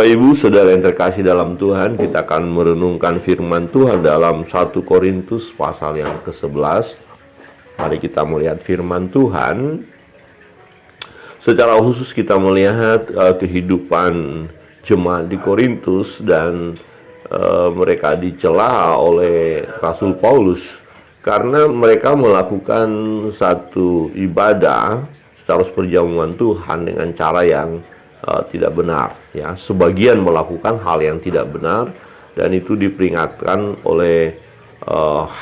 Bapak Ibu Saudara yang terkasih dalam Tuhan, kita akan merenungkan firman Tuhan dalam 1 Korintus pasal yang ke-11. Mari kita melihat firman Tuhan. Secara khusus kita melihat kehidupan jemaat di Korintus dan mereka dicela oleh Rasul Paulus karena mereka melakukan satu ibadah secara perjamuan Tuhan dengan cara yang tidak benar, ya. Sebagian melakukan hal yang tidak benar dan itu diperingatkan oleh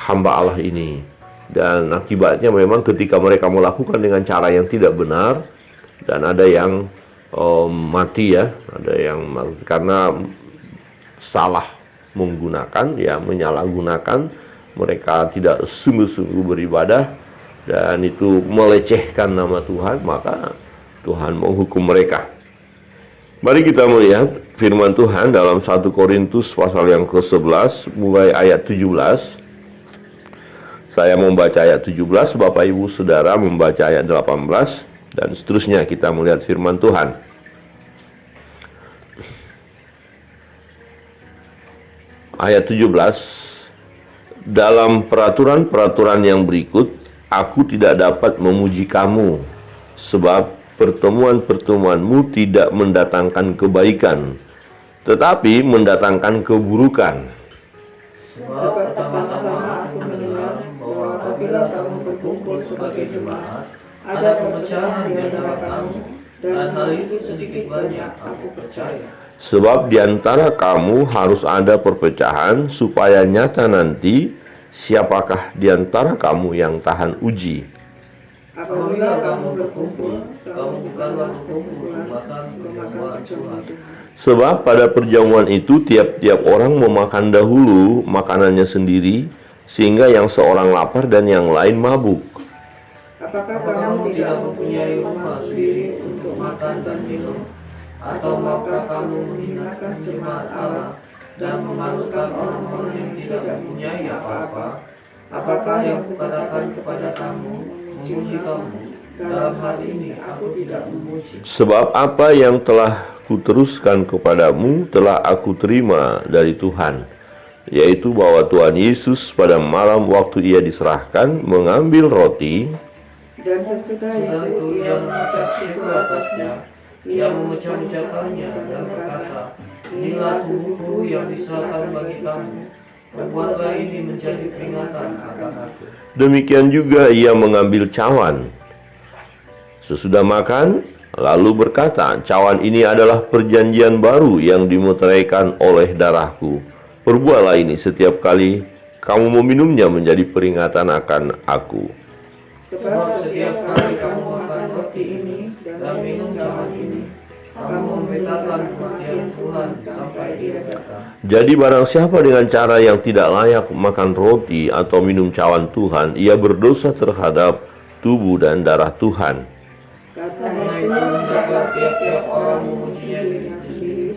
hamba Allah ini. Dan akibatnya memang ketika mereka melakukan dengan cara yang tidak benar dan ada yang mati, ya, ada yang mati karena salah menggunakan, ya, menyalahgunakan, mereka tidak sungguh-sungguh beribadah dan itu melecehkan nama Tuhan, maka Tuhan menghukum mereka. Mari kita melihat firman Tuhan dalam 1 Korintus pasal yang ke-11 mulai ayat 17. Saya membaca ayat 17, Bapak Ibu Saudara membaca ayat 18 dan seterusnya. Kita melihat firman Tuhan. Ayat 17. Dalam peraturan-peraturan yang berikut, aku tidak dapat memuji kamu, sebab pertemuan-pertemuanmu tidak mendatangkan kebaikan, tetapi mendatangkan keburukan. Sebab pertama-tama aku mendengar bahwa apabila kamu berkumpul sebagai jemaat, ada perpecahan di antara kamu, dan hal itu sedikit banyak aku percaya. Sebab di antara kamu harus ada perpecahan, supaya nyata nanti siapakah di antara kamu yang tahan uji. Apabila kamu berkumpul, kamu bukanlah berkumpul makan perjamuan Tuhan. Sebab pada perjamuan itu tiap-tiap orang memakan dahulu makanannya sendiri, sehingga yang seorang lapar dan yang lain mabuk. Apakah kamu tidak mempunyai rumah sendiri untuk makan dan minum? Atau maukah kamu menghinakan jemaat Allah dan memalukan orang-orang yang tidak mempunyai apa-apa? Apakah yang kukatakan kepada kamu memuji kamu? Dalam hal ini aku tidak memuji. Sebab apa yang telah kuteruskan kepadamu telah aku terima dari Tuhan, yaitu bahwa Tuhan Yesus pada malam waktu ia diserahkan mengambil roti, dan sesudah itu ia mengucap syukur atasnya, ia memecah-mecahkannya dan berkata, inilah tubuhku yang diserahkan bagi kamu, perbuatlah ini menjadi peringatan akan aku. Demikian juga ia mengambil cawan sesudah makan, lalu berkata, cawan ini adalah perjanjian baru yang dimeteraikan oleh darahku. Perbuatlah ini setiap kali kamu meminumnya menjadi peringatan akan aku. Sebab setiap kali kamu makan roti ini dan minum cawan ini, kamu memberitakan kematian Tuhan sampai Dia datang. Jadi barang siapa dengan cara yang tidak layak makan roti atau minum cawan Tuhan, ia berdosa terhadap tubuh dan darah Tuhan. Karena itu hendaklah tiap-tiap orang memuji dirinya sendiri,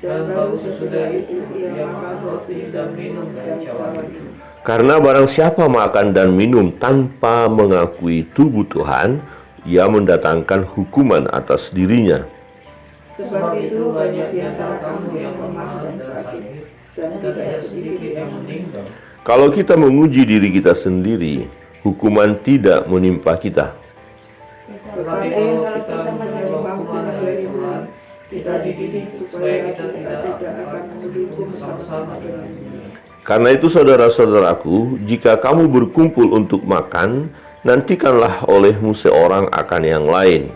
dan baru sesudah itu ia makan roti dan minum dari cawan itu. Karena barang siapa makan dan minum tanpa mengakui tubuh Tuhan, ia mendatangkan hukuman atas dirinya. Sebab itu banyak di antara kamu yang lemah dan sakit, dan tidak sedikit yang meninggal. Kalau kita menguji diri kita sendiri, hukuman tidak menimpa kita. Tetapi kalau kita menerima hukuman dari Tuhan, kita dididik supaya kita tidak akan mendukung bersama-sama dengan dunia. Karena itu saudara-saudaraku, jika kamu berkumpul untuk makan, nantikanlah olehmu seorang akan yang lain.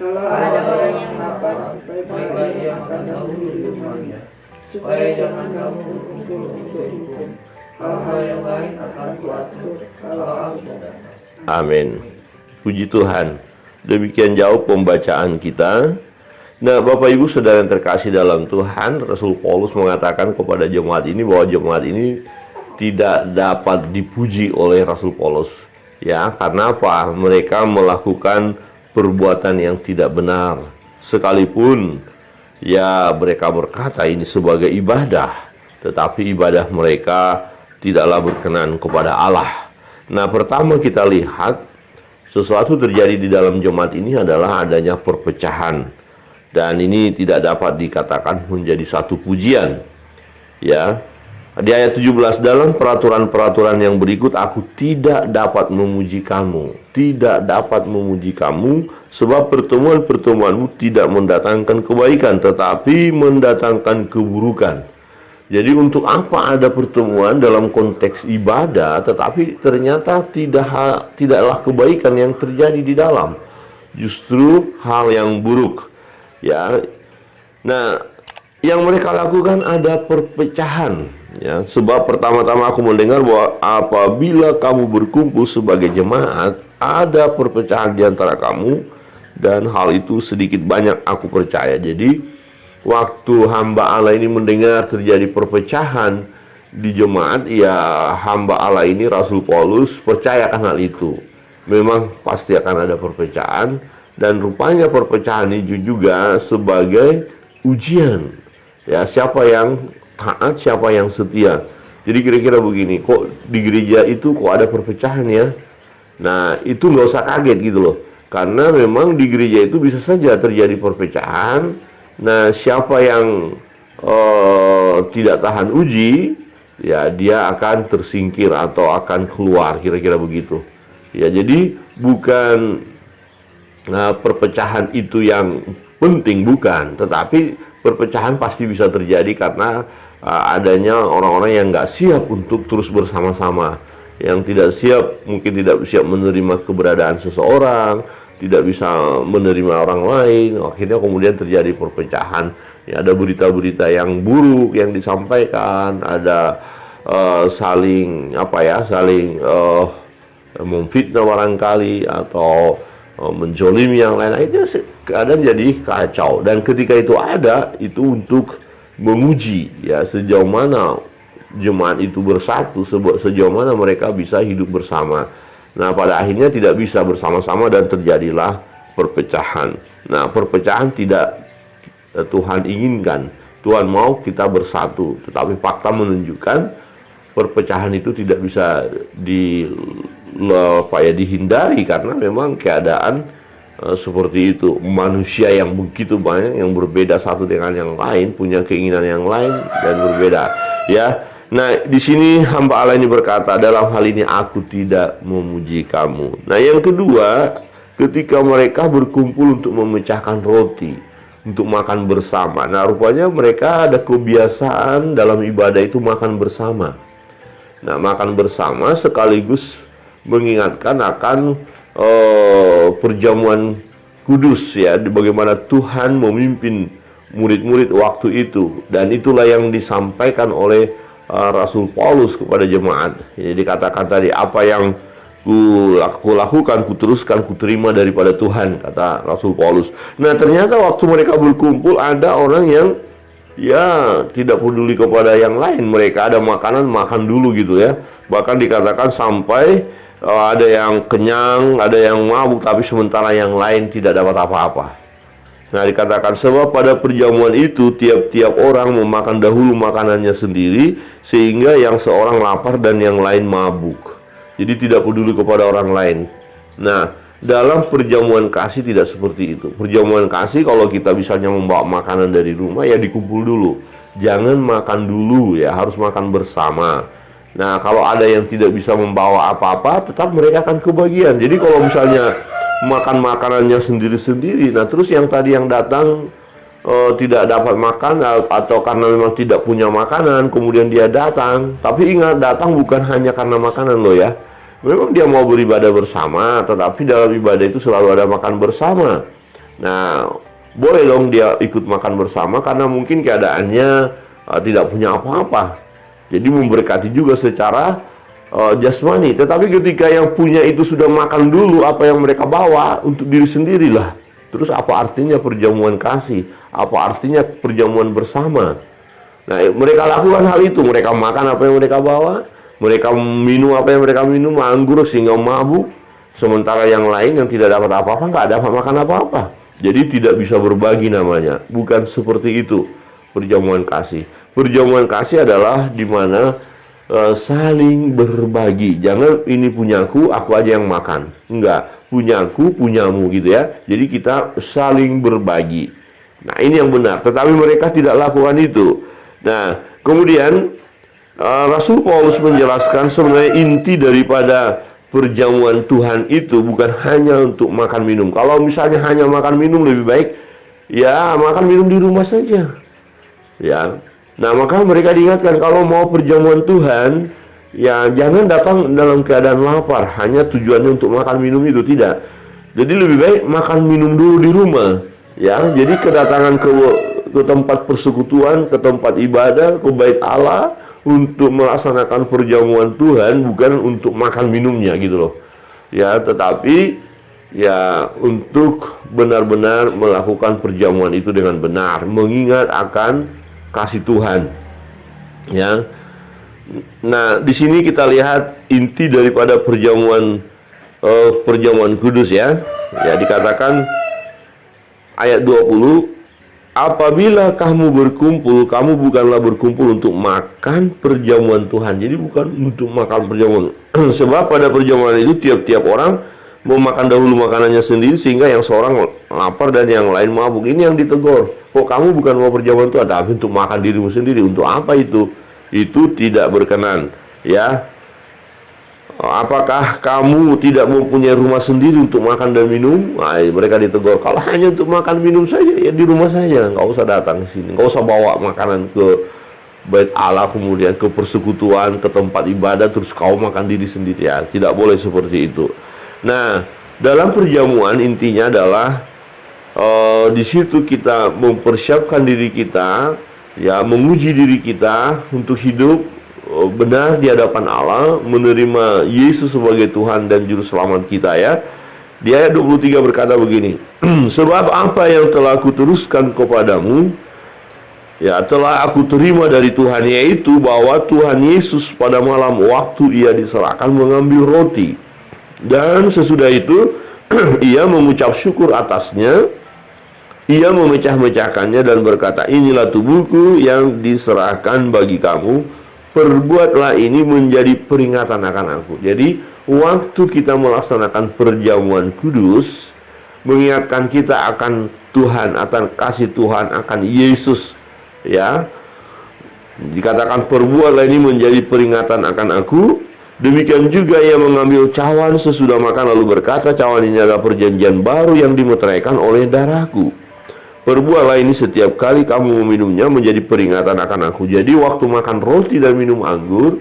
Kalau ada orang yang lapar, baiklah ia makan dahulu di rumahnya, supaya jangan kamu berkumpul untuk hukum. Hal-hal yang lain akan kuatur kalau aku datang. Amin. Puji Tuhan. Demikian jauh pembacaan kita. Nah, Bapak Ibu Saudara yang terkasih dalam Tuhan, Rasul Paulus mengatakan kepada jemaat ini bahwa jemaat ini tidak dapat dipuji oleh Rasul Paulus. Ya, karena apa? Mereka melakukan perbuatan yang tidak benar. Sekalipun ya mereka berkata ini sebagai ibadah, tetapi ibadah mereka tidaklah berkenan kepada Allah. Nah, pertama kita lihat sesuatu terjadi di dalam jemaat ini adalah adanya perpecahan. Dan ini tidak dapat dikatakan menjadi satu pujian. Ya. Di ayat 17, dalam peraturan-peraturan yang berikut aku tidak dapat memuji kamu. Tidak dapat memuji kamu sebab pertemuan-pertemuanmu tidak mendatangkan kebaikan tetapi mendatangkan keburukan. Jadi untuk apa ada pertemuan dalam konteks ibadah tetapi ternyata tidaklah kebaikan yang terjadi di dalam. Justru hal yang buruk. Ya. Nah, yang mereka lakukan ada perpecahan. Ya, sebab pertama-tama aku mendengar bahwa apabila kamu berkumpul sebagai jemaat, ada perpecahan di antara kamu, dan hal itu sedikit banyak aku percaya. Jadi, waktu hamba Allah ini mendengar terjadi perpecahan di jemaat, ya hamba Allah ini, Rasul Paulus, percayakan hal itu. Memang pasti akan ada perpecahan, dan rupanya perpecahan ini juga sebagai ujian. Ya, siapa yang taat, siapa yang setia. Jadi kira-kira begini, kok di gereja itu kok ada perpecahan ya? Nah, itu nggak usah kaget gitu loh. Karena memang di gereja itu bisa saja terjadi perpecahan. Nah, siapa yang tidak tahan uji, ya dia akan tersingkir atau akan keluar, kira-kira begitu. Ya, jadi bukan perpecahan itu yang penting, bukan. Tetapi perpecahan pasti bisa terjadi karena adanya orang-orang yang nggak siap untuk terus bersama-sama, yang tidak siap, mungkin tidak siap menerima keberadaan seseorang, tidak bisa menerima orang lain, akhirnya kemudian terjadi perpecahan. Ya, ada berita-berita yang buruk yang disampaikan, ada saling memfitnah barangkali atau menzolimi yang lain. Itu keadaan jadi kacau, dan ketika itu ada, itu untuk menguji ya sejauh mana jemaat itu bersatu, sejauh mana mereka bisa hidup bersama. Nah, pada akhirnya tidak bisa bersama-sama dan terjadilah perpecahan. Nah, perpecahan tidak Tuhan inginkan. Tuhan mau kita bersatu, tetapi fakta menunjukkan perpecahan itu tidak bisa dihindari karena memang keadaan seperti itu. Manusia yang begitu banyak, yang berbeda satu dengan yang lain, punya keinginan yang lain dan berbeda. Ya, nah di sini hamba Allah ini berkata, dalam hal ini aku tidak memuji kamu. Nah, yang kedua, ketika mereka berkumpul untuk memecahkan roti, untuk makan bersama. Nah, rupanya mereka ada kebiasaan dalam ibadah itu makan bersama. Nah, makan bersama sekaligus mengingatkan akan perjamuan kudus ya, bagaimana Tuhan memimpin murid-murid waktu itu, dan itulah yang disampaikan oleh Rasul Paulus kepada jemaat. Jadi dikatakan tadi, apa yang ku lakukan, ku teruskan, ku terima daripada Tuhan, kata Rasul Paulus. Nah, ternyata waktu mereka berkumpul ada orang yang ya tidak peduli kepada yang lain. Mereka ada makanan, makan dulu gitu ya. Bahkan dikatakan sampai ada yang kenyang, ada yang mabuk, tapi sementara yang lain tidak dapat apa-apa. Nah, dikatakan sebab pada perjamuan itu tiap-tiap orang memakan dahulu makanannya sendiri, sehingga yang seorang lapar dan yang lain mabuk. Jadi tidak peduli kepada orang lain. Nah, dalam perjamuan kasih tidak seperti itu. Perjamuan kasih kalau kita misalnya membawa makanan dari rumah, ya dikumpul dulu. Jangan makan dulu ya, harus makan bersama. Nah, kalau ada yang tidak bisa membawa apa-apa, tetap mereka akan kebagian. Jadi kalau misalnya makan makanannya sendiri-sendiri, nah terus yang tadi yang datang tidak dapat makan atau karena memang tidak punya makanan, kemudian dia datang. Tapi ingat, datang bukan hanya karena makanan loh ya. Memang dia mau beribadah bersama, tetapi dalam ibadah itu selalu ada makan bersama. Nah, boleh dong dia ikut makan bersama karena mungkin keadaannya tidak punya apa-apa. Jadi memberkati juga secara jasmani. Tetapi ketika yang punya itu sudah makan dulu apa yang mereka bawa untuk diri sendirilah. Terus apa artinya perjamuan kasih? Apa artinya perjamuan bersama? Nah, mereka lakukan hal itu. Mereka makan apa yang mereka bawa. Mereka minum apa yang mereka minum, anggur sehingga mabuk. Sementara yang lain yang tidak dapat apa-apa, nggak dapat makan apa-apa. Jadi tidak bisa berbagi namanya. Bukan seperti itu perjamuan kasih. Perjamuan kasih adalah di mana saling berbagi. Jangan ini punyaku, aku aja yang makan. Enggak, punyaku, punyamu gitu ya. Jadi kita saling berbagi. Nah, ini yang benar. Tetapi mereka tidak lakukan itu. Nah, kemudian Rasul Paulus menjelaskan sebenarnya inti daripada perjamuan Tuhan itu bukan hanya untuk makan minum. Kalau misalnya hanya makan minum, lebih baik ya makan minum di rumah saja. Ya. Nah, maka mereka diingatkan kalau mau perjamuan Tuhan, ya jangan datang dalam keadaan lapar, hanya tujuannya untuk makan minum itu, tidak. Jadi lebih baik makan minum dulu di rumah. Ya, jadi kedatangan ke tempat persekutuan, ke tempat ibadah, ke bait Allah untuk melaksanakan perjamuan Tuhan, bukan untuk makan minumnya gitu loh. Ya, tetapi ya untuk benar-benar melakukan perjamuan itu dengan benar, mengingat akan kasih Tuhan. Ya. Nah, di sini kita lihat inti daripada perjamuan kudus ya. Ya, dikatakan ayat 20, apabila kamu berkumpul, kamu bukanlah berkumpul untuk makan perjamuan Tuhan. Jadi bukan untuk makan perjamuan. Sebab pada perjamuan itu tiap-tiap orang mau makan dahulu makanannya sendiri, sehingga yang seorang lapar dan yang lain mabuk. Ini yang ditegur. Kok kamu bukan mau perjamuan Tuhan, tapi untuk makan dirimu sendiri. Untuk apa itu? Itu tidak berkenan. Ya. Apakah kamu tidak mempunyai rumah sendiri untuk makan dan minum? Nah, mereka ditegur. Kalau hanya untuk makan minum saja, ya di rumah saja. Nggak usah datang ke sini. Nggak usah bawa makanan ke bait Allah, kemudian ke persekutuan, ke tempat ibadah, terus kau makan diri sendiri. Ya, tidak boleh seperti itu. Nah, dalam perjamuan intinya adalah di situ kita mempersiapkan diri kita, ya, menguji diri kita untuk hidup benar di hadapan Allah, menerima Yesus sebagai Tuhan dan Juru Selamat kita ya. Di ayat 23 berkata begini, sebab apa yang telah aku teruskan kepadamu, ya telah aku terima dari Tuhan, yaitu bahwa Tuhan Yesus pada malam waktu ia diserahkan mengambil roti, dan sesudah itu ia mengucap syukur atasnya, ia memecah-mecahkannya dan berkata, inilah tubuhku yang diserahkan bagi kamu, perbuatlah ini menjadi peringatan akan aku. Jadi waktu kita melaksanakan perjamuan kudus, mengingatkan kita akan Tuhan, akan kasih Tuhan, akan Yesus, ya. Dikatakan perbuatlah ini menjadi peringatan akan aku. Demikian juga ia mengambil cawan sesudah makan lalu berkata, cawan ini adalah perjanjian baru yang dimeteraikan oleh darahku. Perbuatlah ini setiap kali kamu meminumnya menjadi peringatan akan aku. Jadi waktu makan roti dan minum anggur,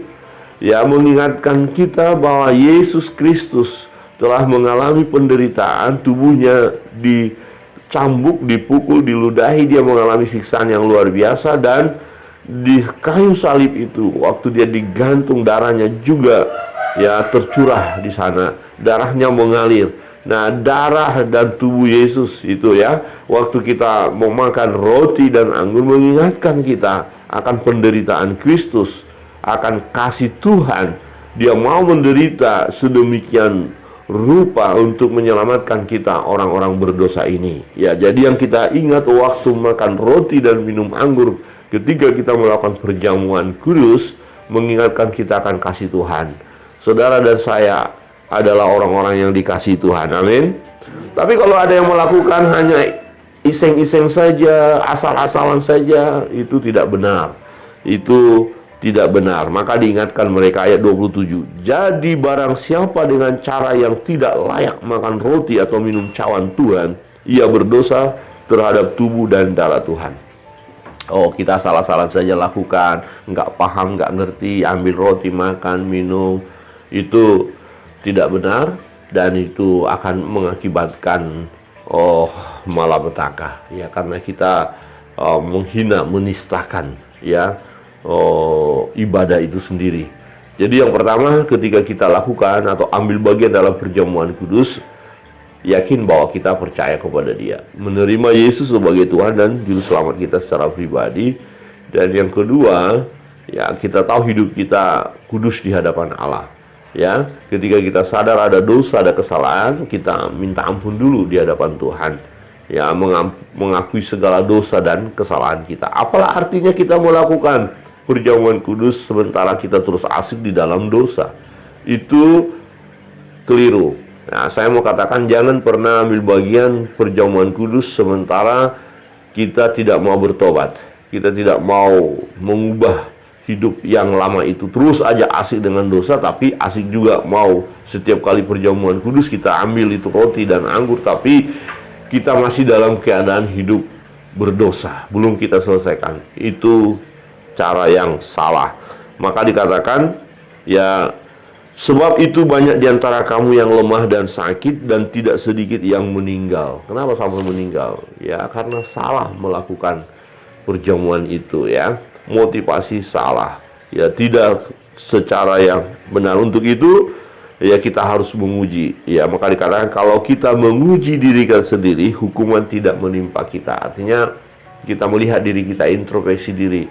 ya mengingatkan kita bahwa Yesus Kristus telah mengalami penderitaan, tubuhnya dicambuk, dipukul, diludahi, dia mengalami siksaan yang luar biasa, dan di kayu salib itu waktu dia digantung, darahnya juga ya tercurah di sana, darahnya mengalir. Nah, darah dan tubuh Yesus itu ya, waktu kita memakan roti dan anggur mengingatkan kita akan penderitaan Kristus, akan kasih Tuhan. Dia mau menderita sedemikian rupa untuk menyelamatkan kita orang-orang berdosa ini. Ya, jadi yang kita ingat waktu makan roti dan minum anggur ketika kita melakukan perjamuan kudus, mengingatkan kita akan kasih Tuhan. Saudara dan saya adalah orang-orang yang dikasihi Tuhan, amin. Tapi kalau ada yang melakukan hanya iseng-iseng saja, asal-asalan saja, itu tidak benar. Itu tidak benar. Maka diingatkan mereka ayat 27. Jadi barang siapa dengan cara yang tidak layak makan roti atau minum cawan Tuhan, ia berdosa terhadap tubuh dan darah Tuhan. Oh, kita salah-salah saja lakukan, nggak paham, nggak ngerti, ambil roti, makan, minum, itu tidak benar, dan itu akan mengakibatkan malapetaka, ya, karena kita menghina, menistakan ya ibadah itu sendiri. Jadi yang pertama ketika kita lakukan atau ambil bagian dalam perjamuan kudus, yakin bahwa kita percaya kepada Dia, menerima Yesus sebagai Tuhan dan Juru Selamat kita secara pribadi. Dan yang kedua, ya kita tahu hidup kita kudus di hadapan Allah. Ya, ketika kita sadar ada dosa, ada kesalahan, kita minta ampun dulu di hadapan Tuhan. Ya, mengakui segala dosa dan kesalahan kita. Apalah artinya kita melakukan perjamuan kudus sementara kita terus asik di dalam dosa? Itu keliru. Nah, saya mau katakan jangan pernah ambil bagian perjamuan kudus sementara kita tidak mau bertobat, kita tidak mau mengubah hidup yang lama itu, terus aja asik dengan dosa, tapi asik juga mau setiap kali perjamuan kudus kita ambil itu roti dan anggur, tapi kita masih dalam keadaan hidup berdosa, belum kita selesaikan. Itu cara yang salah. Maka dikatakan, ya, sebab itu banyak di antara kamu yang lemah dan sakit, dan tidak sedikit yang meninggal. Kenapa sampai meninggal? Ya, karena salah melakukan perjamuan itu, ya. Motivasi salah. Ya, tidak secara yang benar. Untuk itu, ya, kita harus menguji. Ya, maka dikatakan kalau kita menguji diri kita sendiri, hukuman tidak menimpa kita. Artinya, kita melihat diri kita, introspeksi diri.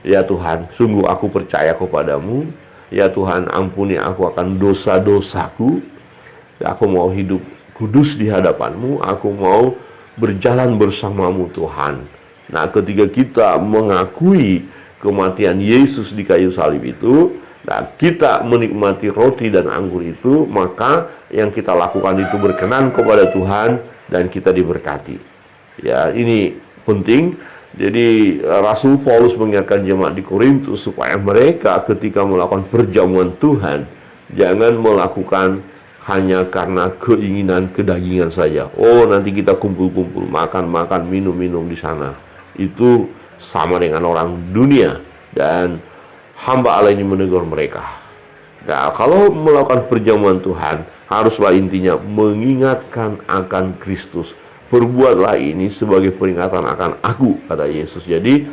Ya Tuhan, sungguh aku percaya kepadamu. Ya Tuhan, ampuni aku akan dosa-dosaku. Ya, aku mau hidup kudus di hadapanmu. Aku mau berjalan bersamamu Tuhan. Nah, ketika kita mengakui kematian Yesus di kayu salib itu, nah, kita menikmati roti dan anggur itu, maka yang kita lakukan itu berkenan kepada Tuhan dan kita diberkati. Ya, ini penting. Jadi Rasul Paulus mengingatkan jemaat di Korintus supaya mereka ketika melakukan perjamuan Tuhan jangan melakukan hanya karena keinginan kedagingan saja. Oh, nanti kita kumpul-kumpul, makan-makan, minum-minum di sana. Itu sama dengan orang dunia, dan hamba Allah ini menegur mereka. Nah, kalau melakukan perjamuan Tuhan, haruslah intinya mengingatkan akan Kristus. Perbuatlah ini sebagai peringatan akan aku, kata Yesus. Jadi,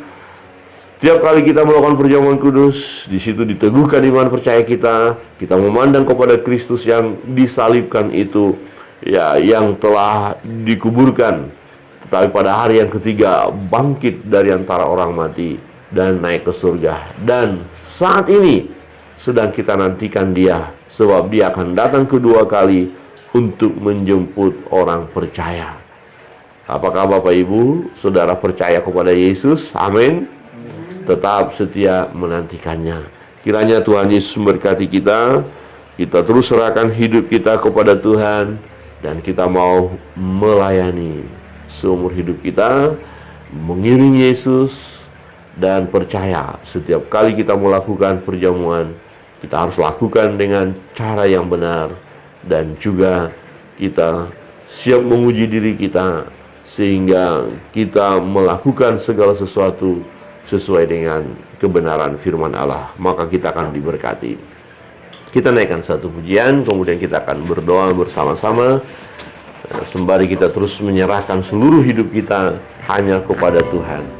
tiap kali kita melakukan perjamuan kudus, di situ diteguhkan iman percaya kita. Kita memandang kepada Kristus yang disalibkan itu, ya, yang telah dikuburkan, tetapi pada hari yang ketiga bangkit dari antara orang mati dan naik ke surga. Dan saat ini sedang kita nantikan Dia, sebab Dia akan datang kedua kali untuk menjemput orang percaya. Apakah Bapak Ibu, Saudara percaya kepada Yesus? Amin. Tetap setia menantikannya. Kiranya Tuhan Yesus memberkati kita. Kita terus serahkan hidup kita kepada Tuhan, dan kita mau melayani seumur hidup kita, mengiring Yesus, dan percaya setiap kali kita melakukan perjamuan, kita harus lakukan dengan cara yang benar, dan juga kita siap menguji diri kita, sehingga kita melakukan segala sesuatu sesuai dengan kebenaran firman Allah, maka kita akan diberkati. Kita naikkan satu pujian, kemudian kita akan berdoa bersama-sama, sembari kita terus menyerahkan seluruh hidup kita hanya kepada Tuhan.